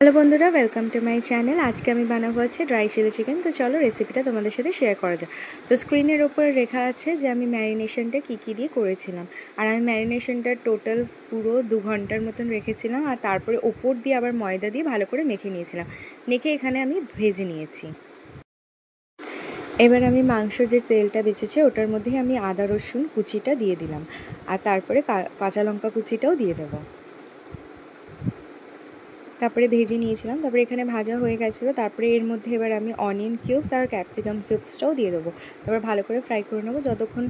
Hello বন্ধুরা, welcome to my channel. আজকে আমি বানাবো হচ্ছে ড্রাই চিলি চিকেন। তো চলো রেসিপিটা তোমাদের সাথে শেয়ার করা যায়। তো স্ক্রিনের ওপর লেখা আছে যে আমি ম্যারিনেশনটা কী দিয়ে করেছিলাম। আর আমি ম্যারিনেশনটা টোটাল পুরো 2 ঘন্টার মতন রেখেছিলাম। আর তারপরে ওপর দিয়ে আবার ময়দা দিয়ে ভালো করে মেখে নিয়েছিলাম। মেখে এখানে আমি ভেজে নিয়েছি। এবার আমি মাংস যে তেলটা বেঁচেছে ওটার মধ্যেই আমি আদা রসুন কুচিটা দিয়ে দিলাম। আর তারপরে কাঁচা লঙ্কা কুচিটাও দিয়ে দেবো। তারপরে ভেজে নিয়েছিলাম। তারপরে এখানে ভাজা হয়ে গেছিলো। তারপরে এর মধ্যে এবার আমি অনিয়ন কিউবস আর ক্যাপসিকাম কিউবসটাও দিয়ে দেবো। তারপর ভালো করে ফ্রাই করে নেবো। যতক্ষণ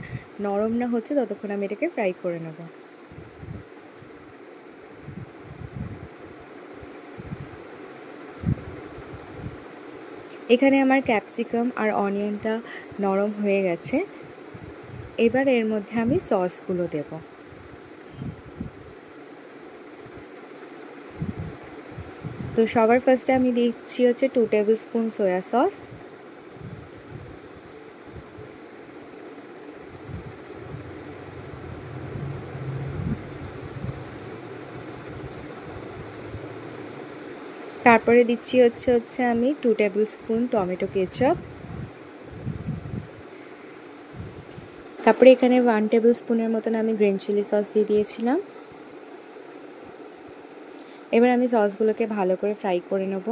নরম না হচ্ছে ততক্ষণ আমি এটাকে ফ্রাই করে নেবো। এখানে আমার ক্যাপসিকাম আর অনিয়নটা নরম হয়ে গেছে। এবার এর মধ্যে আমি সসগুলো দেবো। তো সবার ফার্স্টে আমি দিচ্ছি হচ্ছে 2 টেবিল স্পুন সয়া সস। তারপরে দিচ্ছি হচ্ছে আমি 2 টেবিল স্পুন টমেটো কেচাপ। তারপরে এখানে 1 টেবিল স্পুনের মতন আমি গ্রিন চিলি সস দিয়ে দিয়েছিলাম। এবার আমি সসগুলোকে ভালো করে ফ্রাই করে নেব।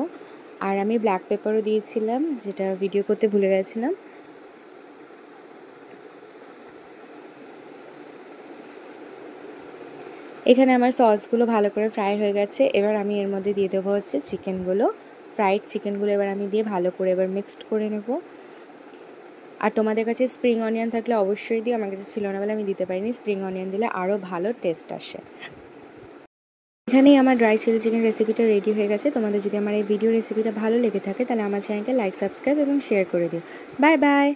আর আমি ব্ল্যাক পেপারও দিয়েছিলাম, যেটা ভিডিও করতে ভুলে গেছিলাম। এখানে আমার সসগুলো ভালো করে ফ্রাই হয়ে গেছে। এবার আমি এর মধ্যে দিয়ে দেবো হচ্ছে চিকেনগুলো, ফ্রাইড চিকেনগুলো। এবার আমি দিয়ে ভালো করে এবার মিক্সড করে নেব। আর তোমাদের কাছে স্প্রিং অনিয়ন থাকলে অবশ্যই দিও। আমার কাছে ছিল না বলে আমি দিতে পারিনি। স্প্রিং অনিয়ন দিলে আরও ভালো টেস্ট আসে। এখানেই আমার ড্রাই চিলি চিকেন রেসিপিটা রেডি হয়ে গেছে। তোমাদের যদি আমার এই ভিডিও রেসিপিটা ভালো লেগে থাকে তাহলে আমার চ্যানেলকে লাইক, সাবস্ক্রাইব এবং শেয়ার করে দিও। Bye bye.